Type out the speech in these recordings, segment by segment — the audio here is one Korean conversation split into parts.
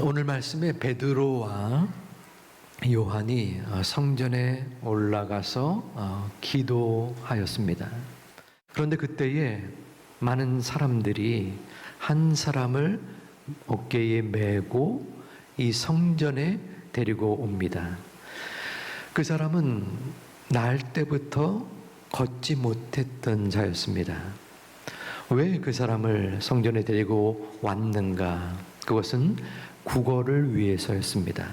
오늘 말씀에 베드로와 요한이 성전에 올라가서 기도하였습니다. 그런데 그때에 많은 사람들이 한 사람을 어깨에 메고 이 성전에 데리고 옵니다. 그 사람은 날 때부터 걷지 못했던 자였습니다. 왜 그 사람을 성전에 데리고 왔는가? 그것은 구걸을 위해서였습니다.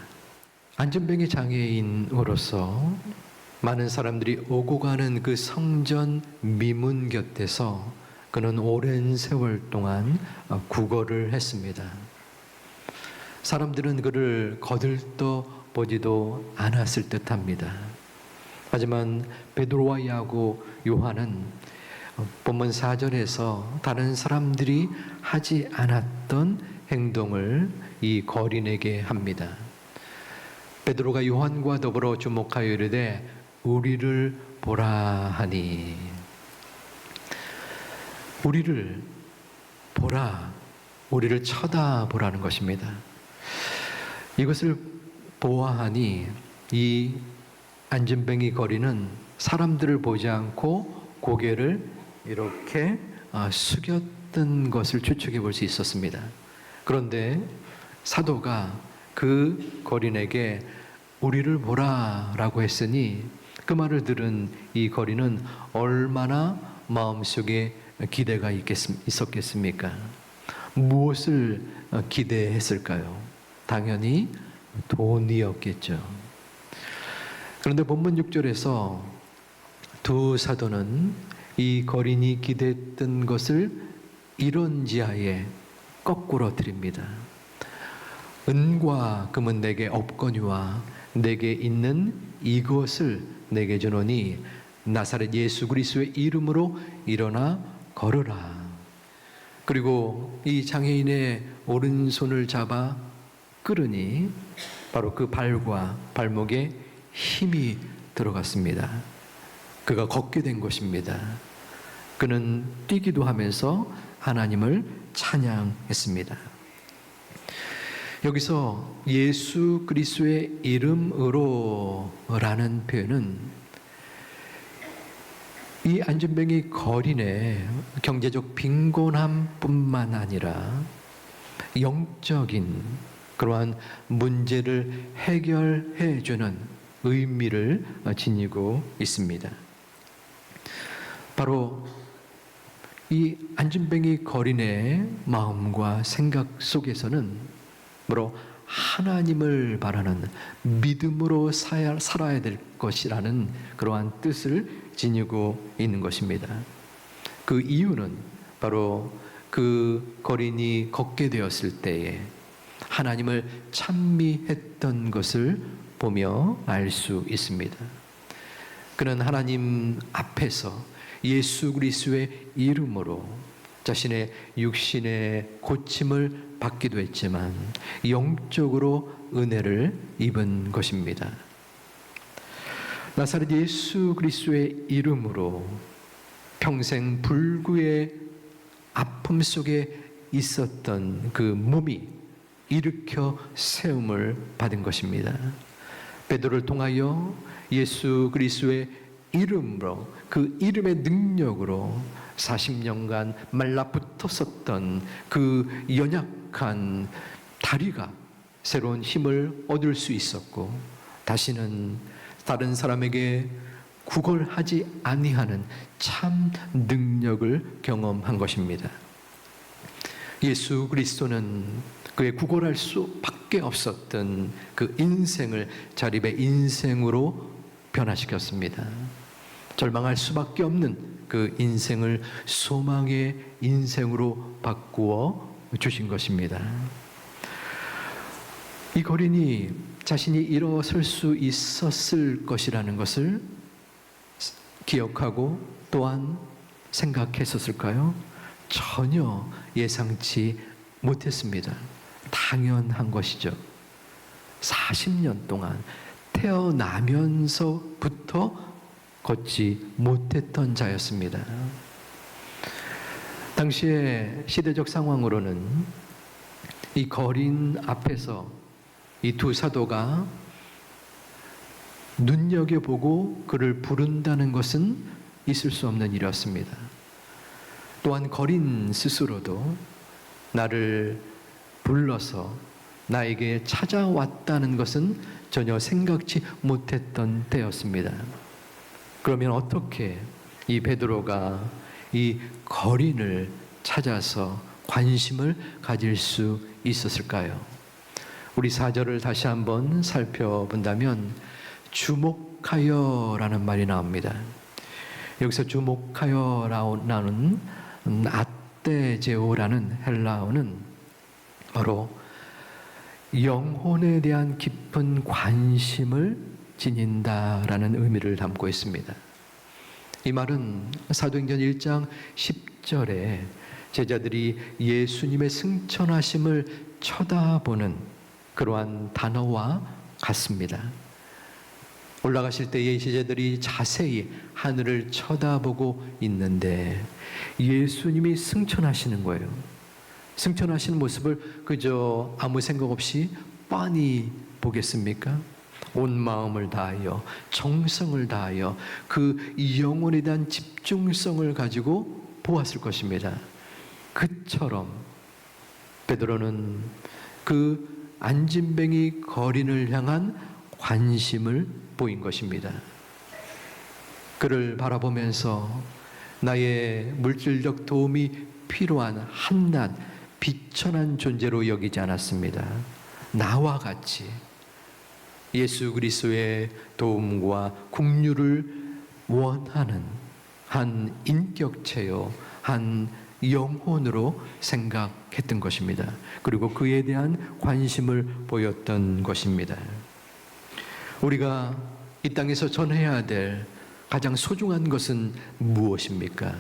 안전병이 장애인으로서 많은 사람들이 오고 가는 그 성전 미문 곁에서 그는 오랜 세월 동안 구걸을 했습니다. 사람들은 그를 거들떠 보지도 않았을 듯합니다. 하지만 베드로와 야고, 요한은 본문 4절에서 다른 사람들이 하지 않았던 행동을 이 거린에게 합니다. 베드로가 요한과 더불어 주목하여 이르되 우리를 보라 하니, 우리를 보라, 우리를 쳐다보라는 것입니다. 이것을 보아하니 이 안전뱅이 거린은 사람들을 보지 않고 고개를 이렇게 숙였던 것을 추측해 볼 수 있었습니다. 그런데 사도가 그 거린에게 우리를 보라라고 했으니 그 말을 들은 이 거린은 얼마나 마음속에 기대가 있었겠습니까? 무엇을 기대했을까요? 당연히 돈이었겠죠. 그런데 본문 6절에서 두 사도는 이 거린이 기대했던 것을 이론지하에 거꾸로 드립니다. 은과 금은 내게 없거니와 내게 있는 이것을 내게 주노니 나사렛 예수 그리스도의 이름으로 일어나 걸으라. 그리고 이 장애인의 오른손을 잡아 끌으니 바로 그 발과 발목에 힘이 들어갔습니다. 그가 걷게 된 것입니다. 그는 뛰기도 하면서 하나님을 찬양했습니다. 여기서 예수 그리스도의 이름으로 라는 표현은 이 안전병이 거린의 경제적 빈곤함뿐만 아니라 영적인 그러한 문제를 해결해 주는 의미를 지니고 있습니다. 바로 이 안전뱅이 거린의 마음과 생각 속에서는 바로 하나님을 바라는 믿음으로 살아야 될 것이라는 그러한 뜻을 지니고 있는 것입니다. 그 이유는 바로 그 거린이 걷게 되었을 때에 하나님을 찬미했던 것을 보며 알 수 있습니다. 그는 하나님 앞에서 예수 그리스도의 이름으로 자신의 육신의 고침을 받기도 했지만 영적으로 은혜를 입은 것입니다. 나사렛 예수 그리스도의 이름으로 평생 불구의 아픔 속에 있었던 그 몸이 일으켜 세움을 받은 것입니다. 베드로를 통하여 예수 그리스도의 이름으로, 그 이름의 능력으로 40년간 말라붙었었던 그 연약한 다리가 새로운 힘을 얻을 수 있었고 다시는 다른 사람에게 구걸하지 아니하는 참 능력을 경험한 것입니다. 예수 그리스도는 그의 구걸할 수밖에 없었던 그 인생을 자립의 인생으로 변화시켰습니다. 절망할 수밖에 없는 그 인생을 소망의 인생으로 바꾸어 주신 것입니다. 이 거린이 자신이 일어설 수 있었을 것이라는 것을 기억하고 또한 생각했었을까요? 전혀 예상치 못했습니다. 당연한 것이죠. 40년 동안 태어나면서부터 걷지 못했던 자였습니다. 당시의 시대적 상황으로는 이 거린 앞에서 이 두 사도가 눈여겨보고 그를 부른다는 것은 있을 수 없는 일이었습니다. 또한 거린 스스로도 나를 불러서 나에게 찾아왔다는 것은 전혀 생각지 못했던 때였습니다. 그러면 어떻게 이 베드로가 이 거린을 찾아서 관심을 가질 수 있었을까요? 우리 4절을 다시 한번 살펴본다면 주목하여라는 말이 나옵니다. 여기서 주목하여라는 아떼제오라는 헬라어는 바로 영혼에 대한 깊은 관심을 지닌다라는 의미를 담고 있습니다. 이 말은 사도행전 1장 10절에 제자들이 예수님의 승천하심을 쳐다보는 그러한 단어와 같습니다. 올라가실 때에 제자들이 자세히 하늘을 쳐다보고 있는데 예수님이 승천하시는 거예요. 승천하시는 모습을 그저 아무 생각 없이 빤히 보겠습니까? 온 마음을 다하여 정성을 다하여 그 영혼에 대한 집중성을 가지고 보았을 것입니다. 그처럼 베드로는 그 안진뱅이 거린을 향한 관심을 보인 것입니다. 그를 바라보면서 나의 물질적 도움이 필요한 한낱 비천한 존재로 여기지 않았습니다. 나와 같이 예수 그리스도의 도움과 긍휼을 원하는 한 인격체요, 한 영혼으로 생각했던 것입니다. 그리고 그에 대한 관심을 보였던 것입니다. 우리가 이 땅에서 전해야 될 가장 소중한 것은 무엇입니까?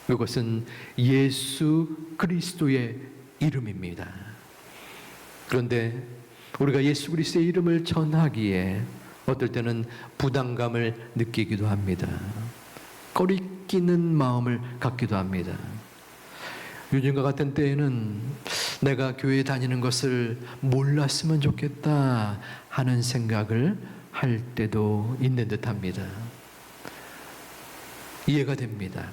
그것은 예수 그리스도의 이름입니다. 그런데 우리가 예수 그리스도의 이름을 전하기에 어떨 때는 부담감을 느끼기도 합니다. 꺼리끼는 마음을 갖기도 합니다. 요즘과 같은 때에는 내가 교회 다니는 것을 몰랐으면 좋겠다 하는 생각을 할 때도 있는 듯합니다. 이해가 됩니다.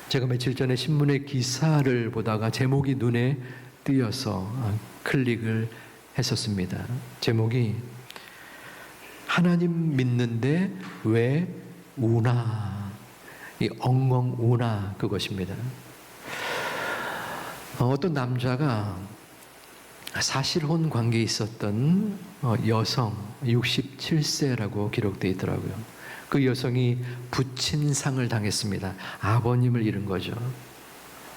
제가 며칠 전에 신문의 기사를 보다가 제목이 눈에 띄어서 클릭을 했었습니다. 제목이 하나님 믿는데 왜 우나? 이 엉엉 우나 그것입니다. 어떤 남자가 사실혼 관계에 있었던 여성 67세라고 기록되어 있더라고요. 그 여성이 부친상을 당했습니다. 아버님을 잃은 거죠.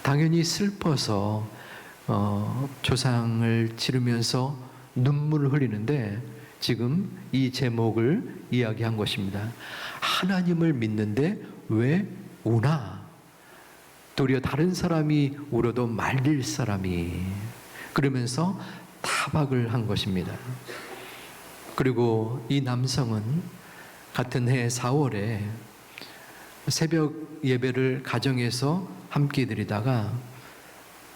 당연히 슬퍼서 조상을 치르면서 눈물을 흘리는데 지금 이 제목을 이야기한 것입니다. 하나님을 믿는데 왜 우나? 도리어 다른 사람이 울어도 말릴 사람이, 그러면서 타박을 한 것입니다. 그리고 이 남성은 같은 해 4월에 새벽 예배를 가정에서 함께 드리다가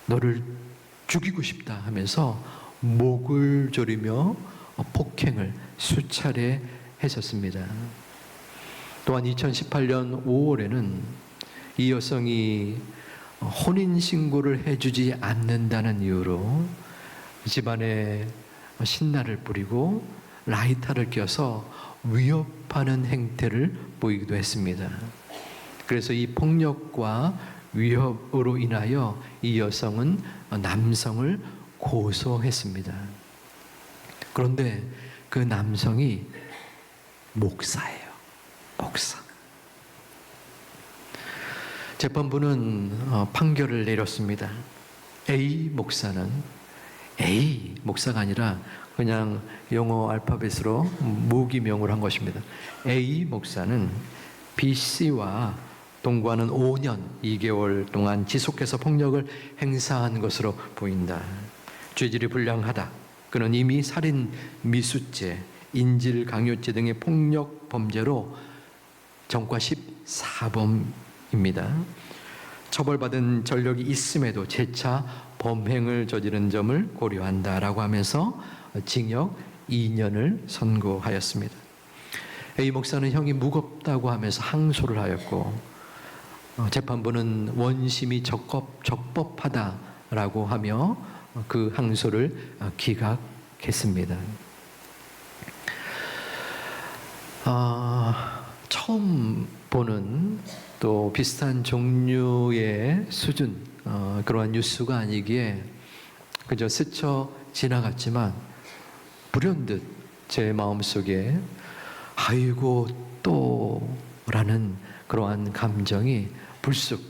너를 죽이고 싶다 하면서 목을 조리며 폭행을 수차례 했었습니다. 또한 2018년 5월에는 이 여성이 혼인신고를 해주지 않는다는 이유로 집안에 신나를 뿌리고 라이터를 껴서 위협하는 행태를 보이기도 했습니다. 그래서 이 폭력과 위협으로 인하여 이 여성은 남성을 고소했습니다. 그런데 그 남성이 목사예요. 목사. 재판부는 판결을 내렸습니다. A 목사는 A 목사가 아니라 그냥 영어 알파벳으로 무기명을 한 것입니다. A 목사는 B 씨와 동거하는 5년 2개월 동안 지속해서 폭력을 행사한 것으로 보인다. 죄질이 불량하다. 그는 이미 살인, 미수죄, 인질 강요죄 등의 폭력 범죄로 전과 14범입니다. 처벌받은 전력이 있음에도 재차 범행을 저지른 점을 고려한다라고 하면서 징역 2년을 선고하였습니다. A 목사는 형이 무겁다고 하면서 항소를 하였고, 재판부는 원심이 적법하다라고 하며 그 항소를 기각했습니다. 처음 보는 또 비슷한 종류의 수준, 그러한 뉴스가 아니기에 그저 스쳐 지나갔지만 불현듯 제 마음속에 아이고 또라는 그러한 감정이 불쑥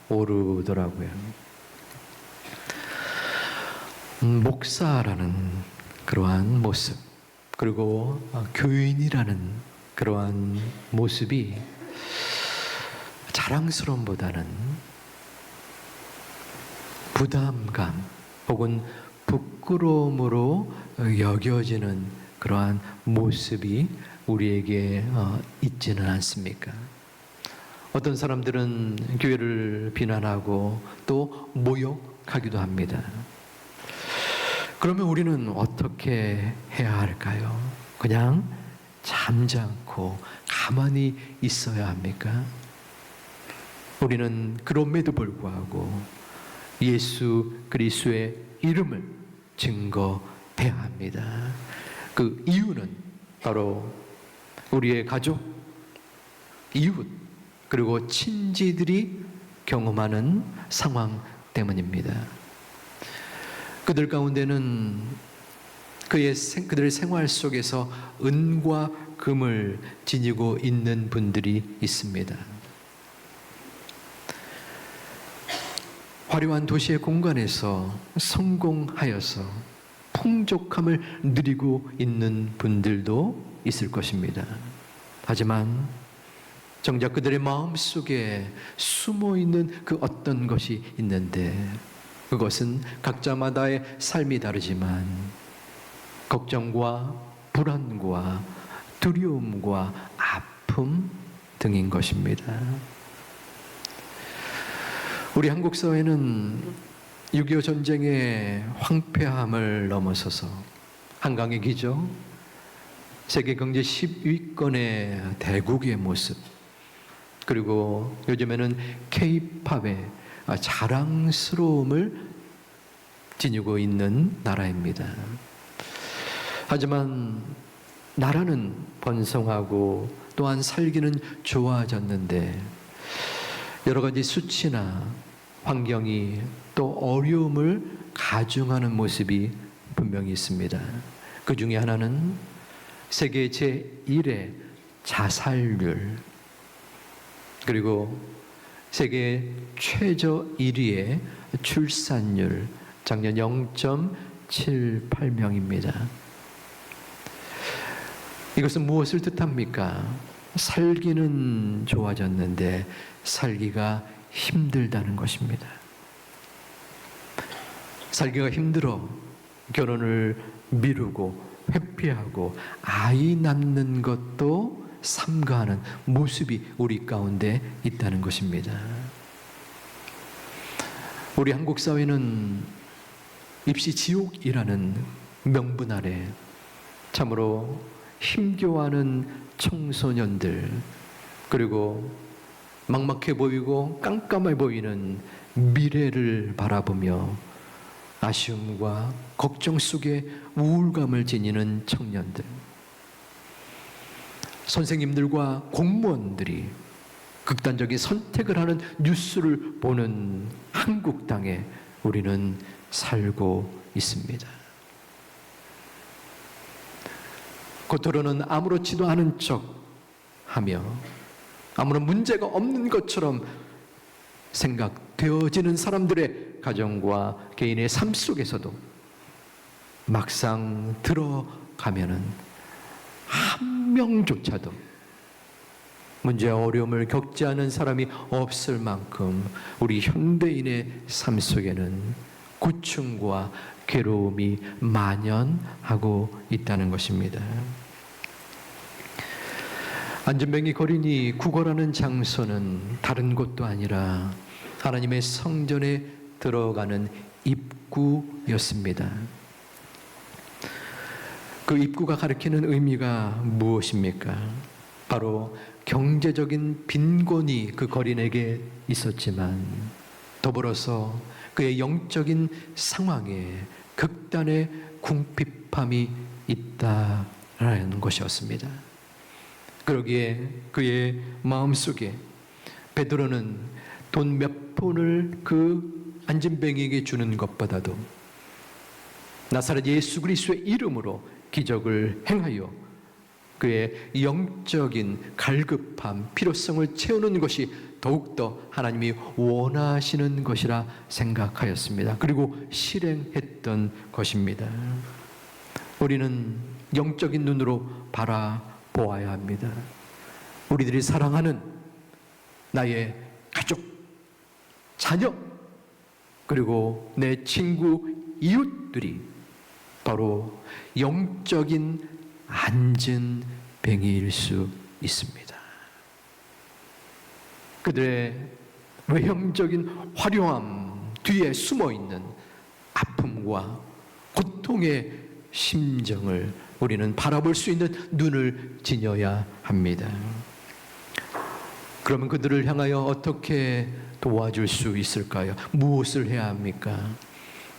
솟아오르더라고요. 목사라는 그러한 모습, 그리고 교인이라는 그러한 모습이 자랑스러움보다는 부담감 혹은 부끄러움으로 여겨지는 그러한 모습이 우리에게 있지는 않습니까? 어떤 사람들은 교회를 비난하고 또 모욕하기도 합니다. 그러면 우리는 어떻게 해야 할까요? 그냥 잠잠고 가만히 있어야 합니까? 우리는 그럼에도 불구하고 예수 그리스도의 이름을 증거해야 합니다. 그 이유는 바로 우리의 가족, 이웃, 그리고 친지들이 경험하는 상황 때문입니다. 그들 가운데는 그들의 생활 속에서 은과 금을 지니고 있는 분들이 있습니다. 화려한 도시의 공간에서 성공하여서 풍족함을 누리고 있는 분들도 있을 것입니다. 하지만 정작 그들의 마음속에 숨어있는 그 어떤 것이 있는데, 그것은 각자마다의 삶이 다르지만 걱정과 불안과 두려움과 아픔 등인 것입니다. 우리 한국 사회는 6.25 전쟁의 황폐함을 넘어서서 한강의 기적, 세계 경제 10위권의 대국의 모습, 그리고 요즘에는 K-팝의 자랑스러움을 지니고 있는 나라입니다. 하지만 나라는 번성하고 또한 살기는 좋아졌는데 여러 가지 수치나 환경이 또 어려움을 가중하는 모습이 분명히 있습니다. 그 중에 하나는 세계 제1의 자살률, 그리고 세계 최저 1위의 출산율, 작년 0.78명입니다. 이것은 무엇을 뜻합니까? 살기는 좋아졌는데 살기가 힘들다는 것입니다. 살기가 힘들어 결혼을 미루고 회피하고 아이 낳는 것도 삼가하는 모습이 우리 가운데 있다는 것입니다. 우리 한국 사회는 입시 지옥이라는 명분 아래 참으로 힘겨워하는 청소년들, 그리고 막막해 보이고 깜깜해 보이는 미래를 바라보며 아쉬움과 걱정 속에 우울감을 지니는 청년들, 선생님들과 공무원들이 극단적인 선택을 하는 뉴스를 보는 한국 땅에 우리는 살고 있습니다. 겉으로는 아무렇지도 않은 척 하며 아무런 문제가 없는 것처럼 생각되어지는 사람들의 가정과 개인의 삶 속에서도 막상 들어가면은 한 명조차도 문제와 어려움을 겪지 않은 사람이 없을 만큼 우리 현대인의 삶 속에는 고충과 괴로움이 만연하고 있다는 것입니다. 안전병이 거린이 구걸하는 장소는 다른 곳도 아니라 하나님의 성전의 들어가는 입구였습니다. 그 입구가 가리키는 의미가 무엇입니까? 바로 경제적인 빈곤이 그 거린에게 있었지만 더불어서 그의 영적인 상황에 극단의 궁핍함이 있다라는 것이었습니다. 그러기에 그의 마음속에 베드로는 돈 몇 푼을 그 안진뱅이에게 주는 것보다도 나사렛 예수 그리스도의 이름으로 기적을 행하여 그의 영적인 갈급함, 필요성을 채우는 것이 더욱더 하나님이 원하시는 것이라 생각하였습니다. 그리고 실행했던 것입니다. 우리는 영적인 눈으로 바라보아야 합니다. 우리들이 사랑하는 나의 가족, 자녀, 그리고 내 친구, 이웃들이 바로 영적인 안진뱅이일 수 있습니다. 그들의 외형적인 화려함 뒤에 숨어있는 아픔과 고통의 심정을 우리는 바라볼 수 있는 눈을 지녀야 합니다. 그러면 그들을 향하여 어떻게 도와줄 수 있을까요? 무엇을 해야 합니까?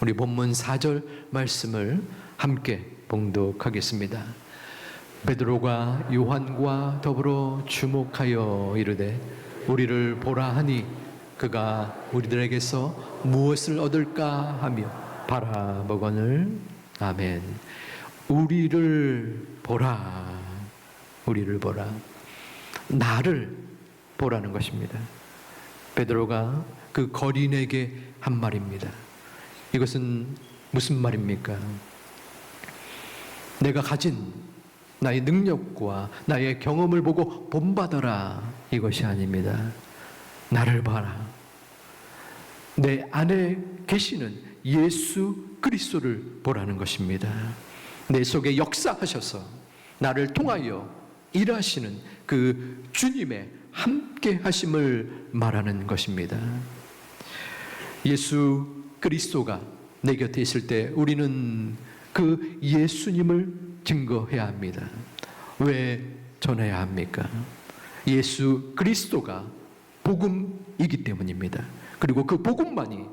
우리 본문 4절 말씀을 함께 봉독하겠습니다. 베드로가 요한과 더불어 주목하여 이르되 우리를 보라 하니 그가 우리들에게서 무엇을 얻을까 하며 바라보거늘. 아멘. 우리를 보라. 우리를 보라. 나를 보라는 것입니다. 베드로가 그 거린에게 한 말입니다. 이것은 무슨 말입니까? 내가 가진 나의 능력과 나의 경험을 보고 본받아라, 이것이 아닙니다. 나를 봐라. 내 안에 계시는 예수 그리스도를 보라는 것입니다. 내 속에 역사하셔서 나를 통하여 일하시는 그 주님의 함께 하심을 말하는 것입니다. 예수 그리스도가 내 곁에 있을 때 우리는 그 예수님을 증거해야 합니다. 왜 전해야 합니까? 예수 그리스도가 복음이기 때문입니다. 그리고 그 복음만이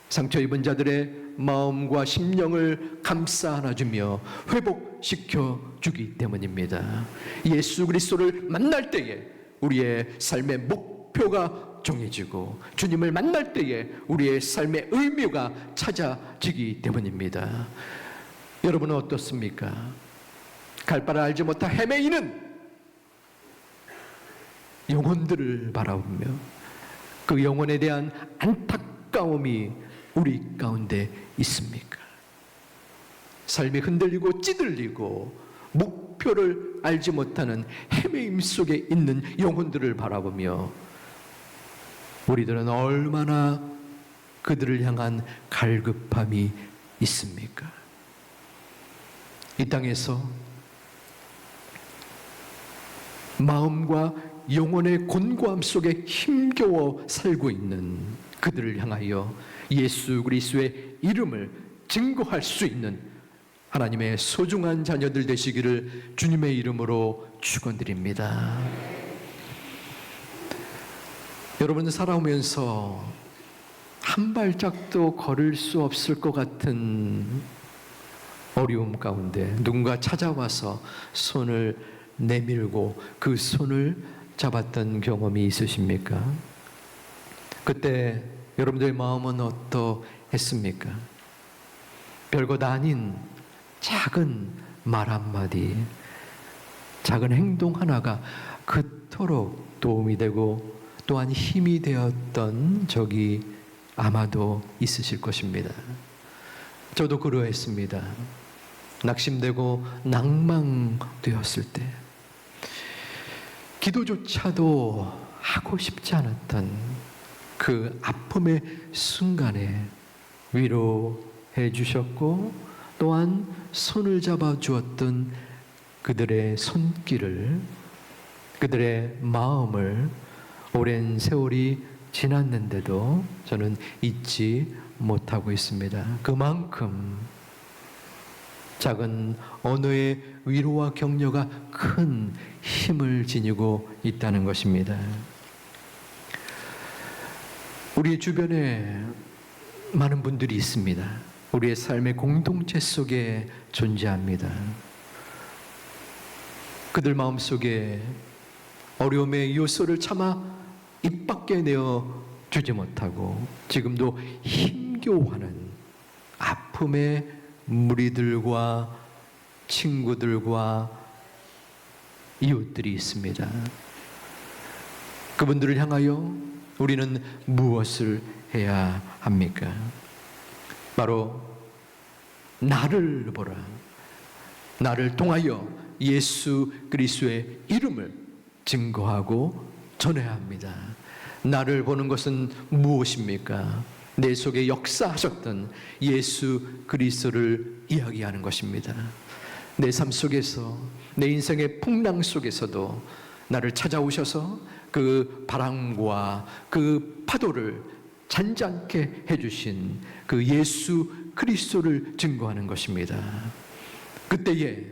상처 입은 자들의 마음과 심령을 감싸 안아주며 회복시켜 주기 때문입니다. 예수 그리스도를 만날 때에 우리의 삶의 목표가 정해지고 주님을 만날 때에 우리의 삶의 의미가 찾아지기 때문입니다. 여러분은 어떻습니까? 갈 바를 알지 못한 헤매이는 영혼들을 바라보며 그 영혼에 대한 안타까움이 우리 가운데 있습니까? 삶이 흔들리고 찌들리고 목표를 알지 못하는 헤매임 속에 있는 영혼들을 바라보며 우리들은 얼마나 그들을 향한 갈급함이 있습니까? 이 땅에서 마음과 영혼의 곤고함 속에 힘겨워 살고 있는 그들을 향하여 예수 그리스도의 이름을 증거할 수 있는 하나님의 소중한 자녀들 되시기를 주님의 이름으로 축원드립니다. 여러분, 살아오면서 한 발짝도 걸을 수 없을 것 같은 어려움 가운데 누군가 찾아와서 손을 내밀고 그 손을 잡았던 경험이 있으십니까? 그때 여러분들의 마음은 어떠했습니까? 별것 아닌 작은 말 한마디, 작은 행동 하나가 그토록 도움이 되고 또한 힘이 되었던 적이 아마도 있으실 것입니다. 저도 그러했습니다. 낙심되고 낭망되었을 때 기도조차도 하고 싶지 않았던 그 아픔의 순간에 위로해 주셨고 또한 손을 잡아 주었던 그들의 손길을, 그들의 마음을 오랜 세월이 지났는데도 저는 잊지 못하고 있습니다. 그만큼 작은 언어의 위로와 격려가 큰 힘을 지니고 있다는 것입니다. 우리 주변에 많은 분들이 있습니다. 우리의 삶의 공동체 속에 존재합니다. 그들 마음속에 어려움의 요소를 차마 입 밖에 내어 주지 못하고 지금도 힘겨워하는 아픔의 무리들과 친구들과 이웃들이 있습니다. 그분들을 향하여 우리는 무엇을 해야 합니까? 바로 나를 보라. 나를 통하여 예수 그리스도의 이름을 증거하고 전해야 합니다. 나를 보는 것은 무엇입니까? 내 속에 역사하셨던 예수 그리스도를 이야기하는 것입니다. 내 삶 속에서, 내 인생의 풍랑 속에서도 나를 찾아오셔서 그 바람과 그 파도를 잔잔케 해주신 그 예수 그리스도를 증거하는 것입니다. 그때에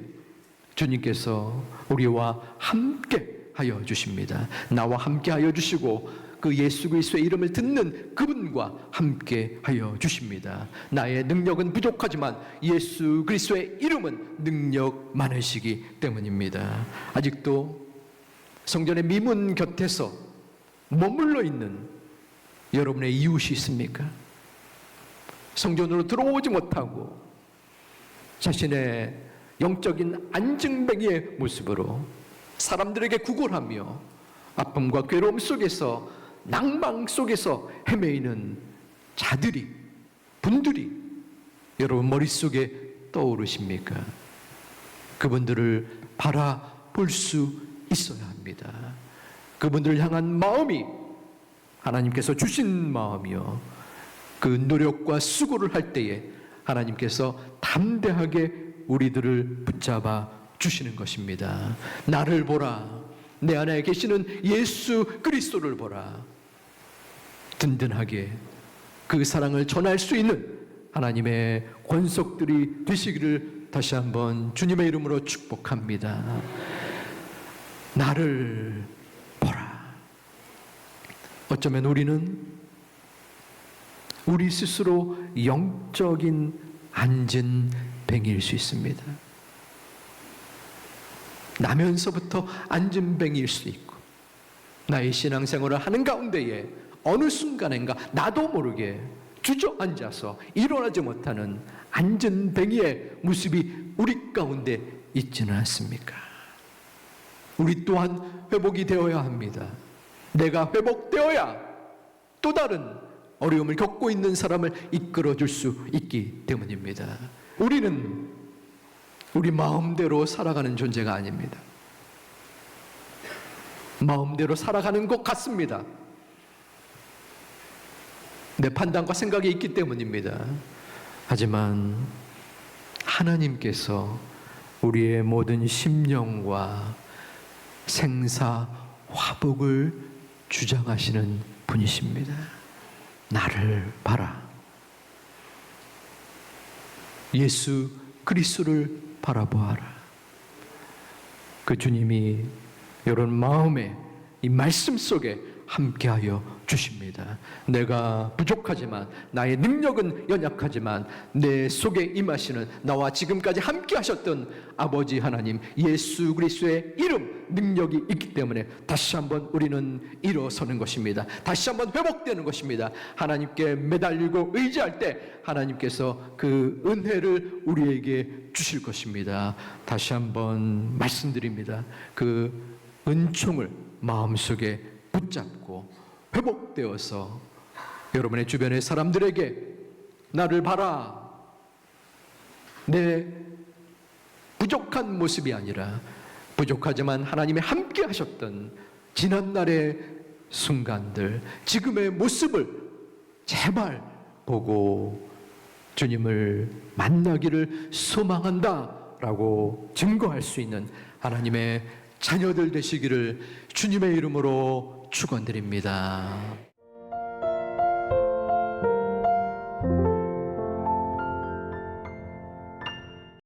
주님께서 우리와 함께 하여 주십니다. 나와 함께 하여 주시고 그 예수 그리스도의 이름을 듣는 그분과 함께 하여 주십니다. 나의 능력은 부족하지만 예수 그리스도의 이름은 능력 많으시기 때문입니다. 아직도 성전의 미문 곁에서 머물러 있는 여러분의 이웃이 있습니까? 성전으로 들어오지 못하고 자신의 영적인 안증뱅이의 모습으로 사람들에게 구걸하며 아픔과 괴로움 속에서 낭망 속에서 헤매이는 자들이, 분들이 여러분 머릿속에 떠오르십니까? 그분들을 바라볼 수 있어야 합니다. 그분들을 향한 마음이 하나님께서 주신 마음이요, 그 노력과 수고를 할 때에 하나님께서 담대하게 우리들을 붙잡아 주시는 것입니다. 나를 보라. 내 안에 계시는 예수 그리스도를 보라. 든든하게 그 사랑을 전할 수 있는 하나님의 권속들이 되시기를 다시 한번 주님의 이름으로 축복합니다. 나를 보라. 어쩌면 우리는 우리 스스로 영적인 안전뱅이일 수 있습니다. 나면서부터 안전뱅이일 수 있고, 나의 신앙생활을 하는 가운데에 어느 순간인가 나도 모르게 주저앉아서 일어나지 못하는 안전뱅이의 모습이 우리 가운데 있지는 않습니까? 우리 또한 회복이 되어야 합니다. 내가 회복되어야 또 다른 어려움을 겪고 있는 사람을 이끌어줄 수 있기 때문입니다. 우리는 우리 마음대로 살아가는 존재가 아닙니다. 마음대로 살아가는 것 같습니다. 내 판단과 생각이 있기 때문입니다. 하지만 하나님께서 우리의 모든 심령과 생사 화복을 주장하시는 분이십니다. 나를 봐라. 예수 그리스도를 바라보아라. 그 주님이 여러분 마음에 이 말씀 속에 함께하여 주십니다. 내가 부족하지만, 나의 능력은 연약하지만 내 속에 임하시는, 나와 지금까지 함께 하셨던 아버지 하나님 예수 그리스도의 이름, 능력이 있기 때문에 다시 한번 우리는 일어서는 것입니다. 다시 한번 회복되는 것입니다. 하나님께 매달리고 의지할 때 하나님께서 그 은혜를 우리에게 주실 것입니다. 다시 한번 말씀드립니다. 그 은총을 마음속에 붙잡고 회복되어서 여러분의 주변의 사람들에게 나를 봐라. 내 부족한 모습이 아니라 부족하지만 하나님이 함께 하셨던 지난날의 순간들, 지금의 모습을 제발 보고 주님을 만나기를 소망한다 라고 증거할 수 있는 하나님의 자녀들 되시기를 주님의 이름으로 축원드립니다.